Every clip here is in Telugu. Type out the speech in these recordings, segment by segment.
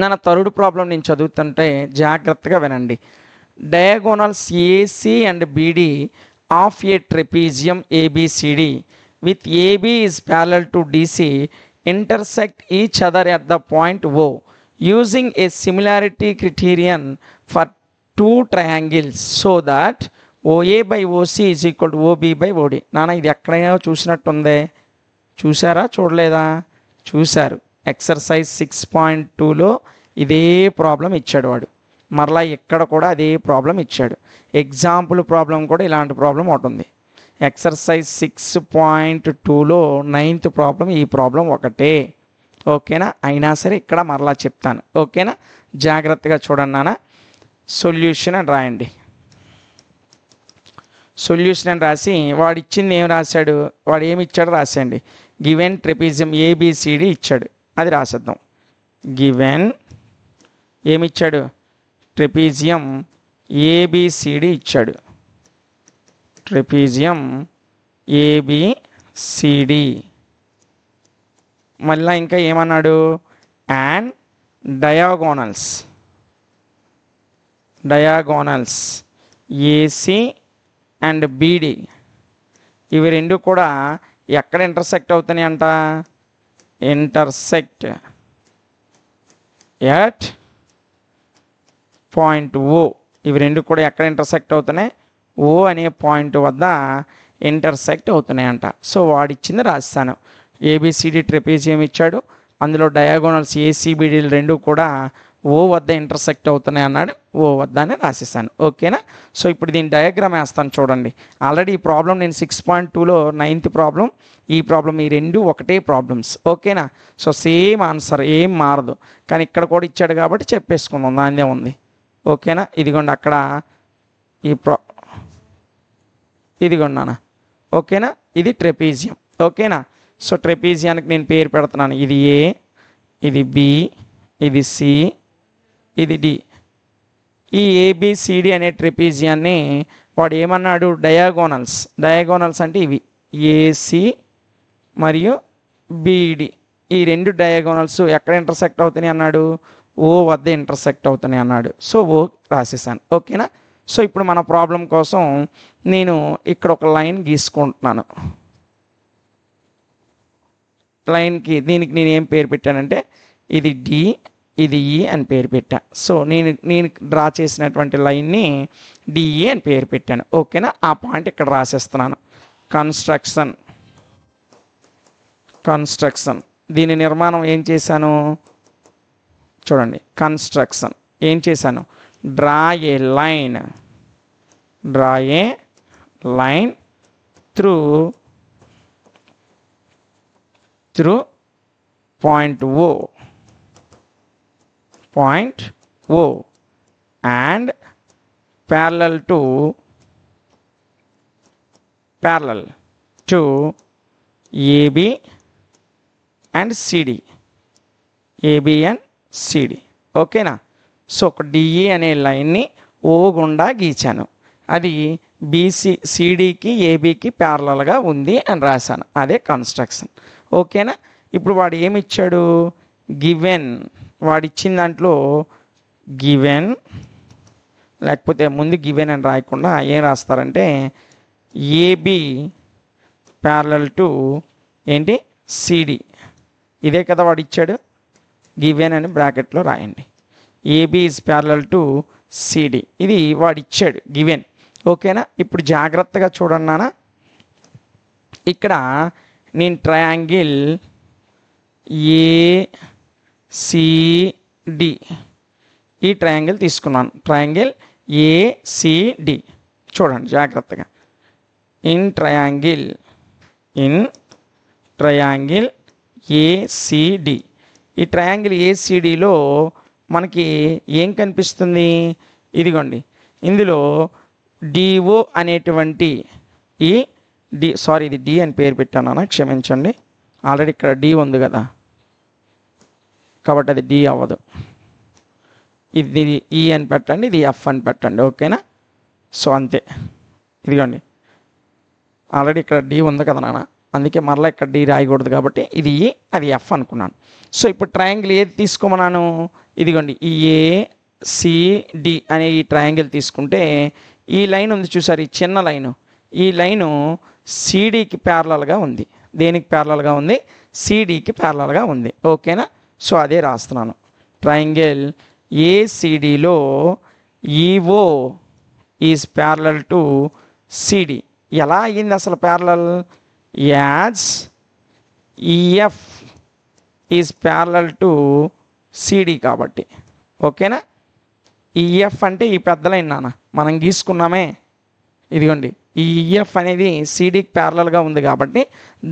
నాన్న థర్డ్ ప్రాబ్లం నేను చదువుతుంటే జాగ్రత్తగా వినండి. Diagonals AC and BD of a trapezium ABCD with AB is parallel to DC intersect each other at the point O using a similarity criterion for two triangles so that OA by OC is equal to OB by OD. నాన్న ఇది ఎక్కడైనా చూసినట్టుందే, చూసారా చూడలేదా? చూశారు. ఎక్సర్సైజ్ 6.2లో ఇదే ప్రాబ్లం ఇచ్చాడు వాడు. మరలా ఇక్కడ కూడా అదే ప్రాబ్లం ఇచ్చాడు. ఎగ్జాంపుల్ ప్రాబ్లం కూడా ఇలాంటి ప్రాబ్లం ఉంటుంది. ఎక్సర్సైజ్ 6.2లో 9th ప్రాబ్లం ఈ ప్రాబ్లం ఒకటే. ఓకేనా? అయినా సరే ఇక్కడ మరలా చెప్తాను. ఓకేనా? జాగ్రత్తగా చూడండి నాన్న. సొల్యూషన్ అని రాయండి. సొల్యూషన్ అని రాసి వాడు ఇచ్చింది ఏం రాశాడు, వాడు ఏమి ఇచ్చాడో రాసేయండి. గివెన్ ట్రెపీజియం ఏబిసిడి ఇచ్చాడు, అది రాసేద్దాం. గివెన్ ఏమిచ్చాడు? ట్రెపీజియం ఏబిసిడి ఇచ్చాడు. Trapezium ABCD. మళ్ళీ ఇంకా ఏమన్నాడు? And diagonals AC and BD ఇవి రెండు కూడా ఎక్కడ ఇంటర్సెక్ట్ అవుతున్నాయి అంట? Intersect at point O. ఇవి రెండు కూడా ఎక్కడ ఇంటర్సెక్ట్ అవుతున్నాయి? ఓ అనే పాయింట్ వద్ద ఇంటర్సెక్ట్ అవుతున్నాయంట. సో వాడిచ్చింది రాస్తాను. ఏబిసిడి ట్రెపీజియం ఇచ్చాడు, అందులో డయాగోనల్స్ ఏసీబీడీలు రెండు కూడా ఓ వద్ద ఇంటర్సెక్ట్ అవుతున్నాయి అన్నాడు. ఓ వద్ద అని రాసేసాను. ఓకేనా? సో ఇప్పుడు దీని డయాగ్రామ్ వేస్తాను చూడండి. ఆల్రెడీ ఈ ప్రాబ్లం నేను 6.2లో 9th ప్రాబ్లం, ఈ ప్రాబ్లం ఈ రెండు ఒకటే ప్రాబ్లమ్స్. ఓకేనా? సో సేమ్ ఆన్సర్, ఏం మారదు. కానీ ఇక్కడ కూడా ఇచ్చాడు కాబట్టి చెప్పేసుకుందాం, దానిదే ఉంది. ఓకేనా? ఇదిగోండి అక్కడ ఈ ఇదిగోండి. ఓకేనా? ఇది ట్రెపీజియం. ఓకేనా? సో ట్రెపీజియానికి నేను పేరు పెడుతున్నాను. ఇది ఏ, ఇది బి, ఇది సి, ఇది డి. ఈ ఏబిసిడి అనే ట్రెపీజియాన్ని వాడు ఏమన్నాడు? డయాగోనల్స్ అంటే ఇవి ఏసి మరియు బిడి. ఈ రెండు డయాగోనల్స్ ఎక్కడ ఇంటర్సెక్ట్ అవుతున్నాయి అన్నాడు? ఓ వద్ద ఇంటర్సెక్ట్ అవుతున్నాయి అన్నాడు. సో ఓ రాసేసాను. ఓకేనా? సో ఇప్పుడు మన ప్రాబ్లం కోసం నేను ఇక్కడ ఒక లైన్ గీసుకుంటున్నాను. లైన్కి దీనికి నేను ఏం పేరు పెట్టానంటే ఇది డి, ఇది ఈ అని పేరు పెట్టా. సో నేను డ్రా చేసినటువంటి లైన్ని డిఈ అని పేరు పెట్టాను. ఓకేనా? ఆ పాయింట్ ఇక్కడ రాసేస్తున్నాను. కన్స్ట్రక్షన్ దీని నిర్మాణం ఏం చేశాను చూడండి. కన్స్ట్రక్షన్ ఏం చేశాను? Draw A line through point O and parallel to AB and CD. ఓకేనా? సో ఒక డిఈ అనే లైన్ని ఓ గుండా గీచాను. అది బీసీ సిడికి ఏబికి ప్యారలల్గా ఉంది అని రాశాను. అదే కన్స్ట్రక్షన్. ఓకేనా? ఇప్పుడు వాడు ఏమి ఇచ్చాడు? గివెన్. వాడిచ్చిన దాంట్లో గివెన్, లేకపోతే ముందు గివెన్ అని రాయకుండా ఏం రాస్తారంటే ఏబి ప్యారలల్ టు ఏంటి సిడి. ఇదే కదా వాడు ఇచ్చాడు. గివెన్ అని బ్రాకెట్లో రాయండి. AB is parallel to CD. ఇది వాడు ఇచ్చాడు గివెన్. ఓకేనా? ఇప్పుడు జాగ్రత్తగా చూడండి నాన్న. ఇక్కడ నేను ట్రయాంగిల్ ఏసిడి ఈ ట్రయాంగిల్ తీసుకున్నాను. ట్రయాంగిల్ ఏసిడి చూడండి జాగ్రత్తగా. In triangle ACD. ఈ ట్రయాంగిల్ ఏసిడిలో మనకి ఏం కనిపిస్తుంది? ఇదిగోండి, ఇందులో డిఓ అనేటువంటి ఇది డి అని పేరు పెట్టాను, క్షమించండి. ఆల్రెడీ ఇక్కడ డి ఉంది కదా, కాబట్టి అది డి అవ్వదు. ఇది ఈ అని పెట్టండి, ఇది ఎఫ్ అని పెట్టండి. ఓకేనా? సో అంతే. ఇదిగోండి, ఆల్రెడీ ఇక్కడ డి ఉంది కదా నాన్న, అందుకే మరలా ఇక్కడ డి రాయకూడదు కాబట్టి ఇది ఈ, అది ఎఫ్ అనుకున్నాను. సో ఇప్పుడు ట్రయాంగిల్ ఏది తీసుకోమన్నాను, ఇదిగోండి ఈ ఏసిడి అనే ఈ ట్రయాంగిల్ తీసుకుంటే ఈ లైన్ ఉంది చూసారు, ఈ చిన్న లైను, ఈ లైను సిడికి ప్యారలల్గా ఉంది. దేనికి ప్యారలల్గా ఉంది, సిడికి ప్యారలల్గా ఉంది. ఓకేనా, సో అదే రాస్తున్నాను. ట్రయాంగిల్ ఏసిడిలో EO is parallel to CD. ఎలా అయ్యింది అసలు parallel, as EF is parallel to CD కాబట్టి. ఓకేనా, ఈఎఫ్ అంటే ఈ పెద్ద లైన్ నాన్న మనం గీసుకున్నామే, ఇదిగోండి ఈ ఈఎఫ్ అనేది సిడికి ప్యారలల్గా ఉంది కాబట్టి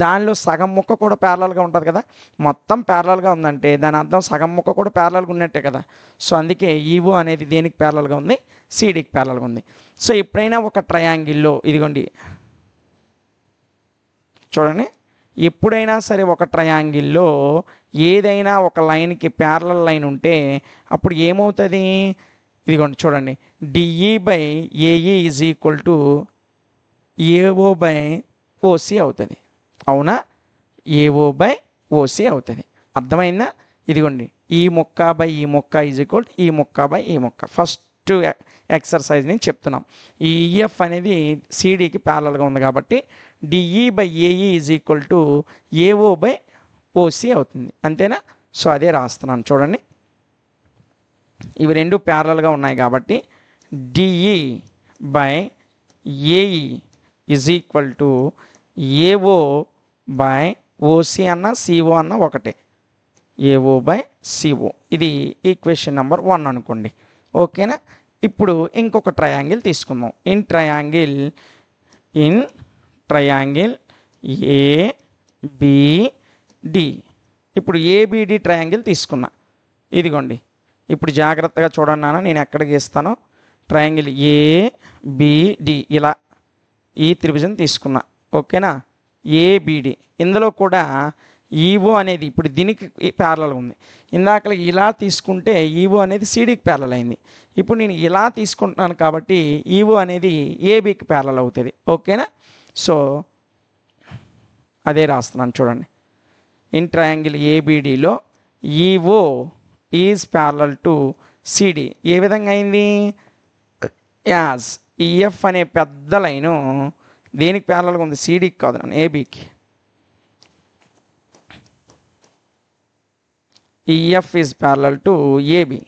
దానిలో సగం ముక్క కూడా ప్యారలల్గా ఉంటుంది కదా, మొత్తం ప్యారలల్గా ఉందంటే దాని అర్థం సగం ముక్క కూడా ప్యారలల్గా ఉన్నట్టే కదా. సో అందుకే ఈఓ అనేది దేనికి ప్యారలల్గా ఉంది, సిడికి ప్యారలల్గా ఉంది. సో ఎప్పుడైనా ఒక ట్రయాంగిల్లో ఇదిగోండి చూడండి, ఎప్పుడైనా సరే ఒక ట్రయాంగిల్లో ఏదైనా ఒక లైన్కి ప్యారలల్ లైన్ ఉంటే అప్పుడు ఏమవుతుంది, ఇదిగోండి చూడండి, DE by AE is equal to AO by OC అవుతుంది. అవునా, ఏఓ బై ఓసి అవుతుంది. అర్థమైందా, ఇదిగోండి ఈ మొక్క బై ఈ మొక్క ఈజ్ ఈక్వల్ ఈ మొక్క బై ఈ మొక్క. ఫస్ట్ ఎక్సర్సైజ్ నేను చెప్తున్నాం. ఈ ఈఎఫ్ అనేది సిడికి ప్యారలల్గా ఉంది కాబట్టి DE by AE is equal to AO by OC అవుతుంది. అంతేనా, సో అదే రాస్తున్నాను చూడండి. ఇవి రెండు ప్యారలల్గా ఉన్నాయి కాబట్టి DE by AE is equal to AO by OC అన్న సిఓ అన్న ఒకటే, ఏఓ బై సిఓ. ఇది ఈక్వేషన్ నెంబర్ 1 అనుకోండి. ఓకేనా, ఇప్పుడు ఇంకొక ట్రయాంగిల్ తీసుకుందాం. In triangle ABD. ఇప్పుడు ఏబిడి ట్రయాంగిల్ తీసుకున్నా, ఇదిగోండి ఇప్పుడు జాగ్రత్తగా చూడండి నాన్న, నేను ఎక్కడ గీస్తానో. ట్రయాంగిల్ ఏబిడి ఇలా ఈ త్రిభుజం తీసుకున్నా. ఓకేనా, ఏబిడి ఇందులో కూడా ఈఓ అనేది ఇప్పుడు దీనికి ప్యారలల్ ఉంది. ఇందాక ఇలా తీసుకుంటే ఈఓ అనేది సిడికి ప్యారలల్ అయింది. ఇప్పుడు నేను ఇలా తీసుకుంటున్నాను కాబట్టి ఈఓ అనేది ఏబికి ప్యారలల్ అవుతుంది. ఓకేనా, సో అదే రాస్తున్నాను చూడండి. ఇన్ ట్రయాంగిల్ ఏబిడిలో EO is parallel to CD. ఏ విధంగా అయింది, యాజ్ ఈఎఫ్ అనే పెద్ద లైను దేనికి ప్యారలల్గా ఉంది, సిడికి కాదు నన్ను ఏబికి. EF is parallel to AB.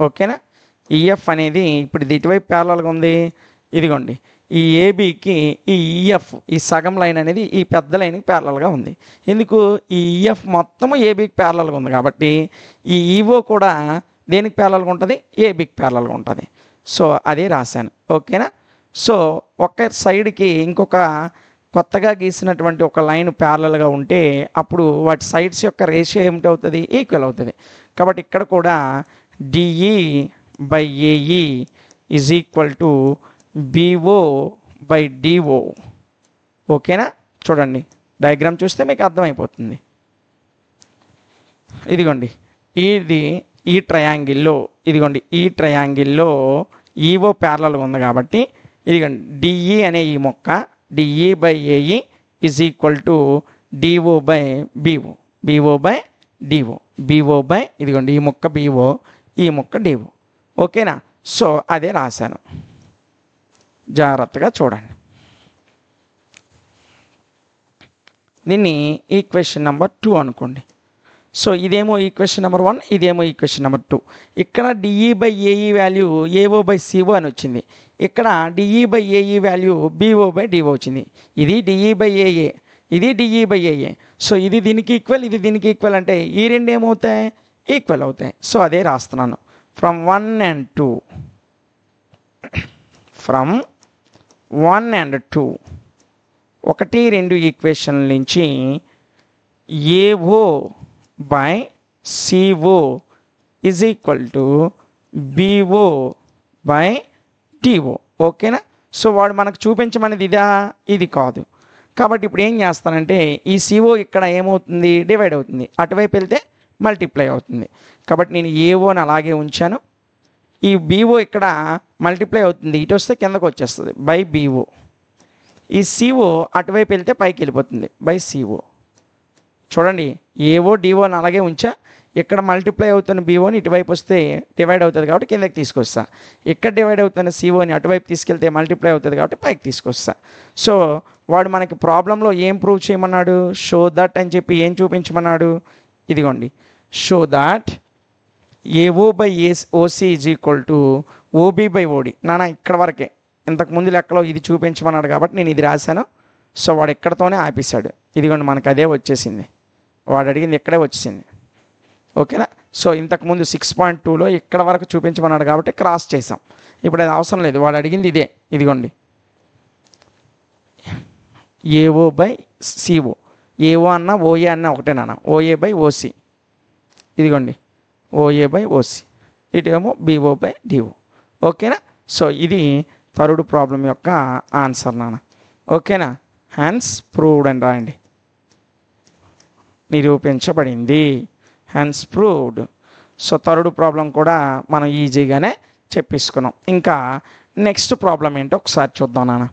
ఓకేనా, ఈఎఫ్ అనేది ఇప్పుడు ఇది ఇటువైపు ప్యారలల్గా ఉంది. ఇదిగోండి ఈ ఏబికి ఈ ఈఎఫ్ ఈ సగం లైన్ అనేది ఈ పెద్ద లైన్కి ప్యారలల్గా ఉంది. ఎందుకు, ఈ ఈఎఫ్ మొత్తము ఏబికి ప్యారలల్గా ఉంది కాబట్టి ఈ ఈఓ కూడా దేనికి ప్యారలల్గా ఉంటుంది, ఏబికి ప్యారలల్గా ఉంటుంది. సో అదే రాశాను. ఓకేనా, సో ఒక సైడ్కి ఇంకొక కొత్తగా గీసినటువంటి ఒక లైన్ ప్యారలల్గా ఉంటే అప్పుడు వాటి సైడ్స్ యొక్క రేషియో ఏమిటి అవుతుంది, ఈక్వల్ అవుతుంది. కాబట్టి ఇక్కడ కూడా DE by AE is equal to BO by DO. ఓకేనా, చూడండి డయాగ్రామ్ చూస్తే మీకు అర్థమైపోతుంది. ఇదిగోండి ఇది ఈ ట్రయాంగిల్లో, ఇదిగోండి ఈ ట్రయాంగిల్లో ఈఓ ప్యారలల్గా ఉంది కాబట్టి ఇదిగోండి డిఈ అనే ఈ మొక్క DE by AE is equal to DO by BO, BO by DO, BO by ఇదిగోండి ఈ మొక్క బిఓ ఈ మొక్క డిఓ. ఓకేనా, సో అదే రాశాను, జాగ్రత్తగా చూడండి. దీన్ని ఈక్వేషన్ నెంబర్ 2 అనుకోండి. సో ఇదేమో ఈక్వేషన్ నెంబర్ 1, ఇదేమో ఈక్వేషన్ నెంబర్ 2. ఇక్కడ DE by AE value AO by CO అని వచ్చింది. ఇక్కడ DE by AE value BO by DO వచ్చింది. ఇది డిఈ బై ఏఏ, ఇది డిఈ బై ఏఏ. సో ఇది దీనికి ఈక్వల్, ఇది దీనికి ఈక్వల్ అంటే ఈ రెండు ఏమవుతాయి, ఈక్వల్ అవుతాయి. సో అదే రాస్తున్నాను. From 1 and 2, from 1 and 2 1, 2 equation నుంచి AO by CO is equal to BO by DO. ఓకేనా, సో వాడు మనకు చూపించమనేది ఇదా, ఇది కాదు. కాబట్టి ఇప్పుడు ఏం చేస్తానంటే ఈ సిఓ ఇక్కడ ఏమవుతుంది, డివైడ్ అవుతుంది, అటువైపు వెళ్తే మల్టిప్లై అవుతుంది. కాబట్టి నేను ఏఓని అలాగే ఉంచాను. ఈ బీఓ ఇక్కడ మల్టిప్లై అవుతుంది, ఇటు వస్తే కిందకు వచ్చేస్తుంది బై బీఓ. ఈ సిఓ అటువైపు వెళ్తే పైకి వెళ్ళిపోతుంది బై సిఓ. చూడండి ఏఓ డిఓని అలాగే ఉంచా, ఇక్కడ మల్టిప్లై అవుతున్న బీఓని ఇటువైపు వస్తే డివైడ్ అవుతుంది కాబట్టి కిందకి తీసుకొస్తా, ఇక్కడ డివైడ్ అవుతున్న సిఓని అటువైపు తీసుకెళ్తే మల్టిప్లై అవుతుంది కాబట్టి పైకి తీసుకొస్తా. సో వాడు మనకి ప్రాబ్లంలో ఏం ప్రూవ్ చేయమన్నాడు, షో దట్ అని చెప్పి ఏం చూపించమన్నాడు, ఇదిగోండి show that AO by OC is equal to OB by OD. నాన్న ఇక్కడ వరకే, ఇంతకుముందు లెక్కలో ఇది చూపించమన్నాడు కాబట్టి నేను ఇది రాశాను. సో వాడు ఎక్కడతోనే ఆపేశాడు, ఇదిగోండి మనకు అదే వచ్చేసింది, వాడు అడిగింది ఇక్కడే వచ్చేసింది. ఓకేనా. సో ఇంతకుముందు 6.2లో ఇక్కడ వరకు చూపించమన్నాడు కాబట్టి క్రాస్ చేసాం, ఇప్పుడు అది అవసరం లేదు, వాడు అడిగింది ఇదే, ఇదిగోండి ఏఓ బై సిఓ. ఏఓ అన్న ఓఏ అన్న ఒకటేనా, ఓఏ బై ఓసి, ఇదిగోండి ఓఏ బై ఓసి, ఇటేమో బీఓ బై డిఓ. ఓకేనా. సో ఇది థర్డ్ ప్రాబ్లం యొక్క ఆన్సర్ నాన్న. ఓకేనా. హెన్స్ ప్రూవ్డ్ అని రాయండి, నిరూపించబడింది, hence proved. So third problem కూడా మనం ఈజీగానే చెప్పేసుకున్నాం. ఇంకా నెక్స్ట్ ప్రాబ్లం ఏంటో ఒకసారి చూద్దాం నాన్న.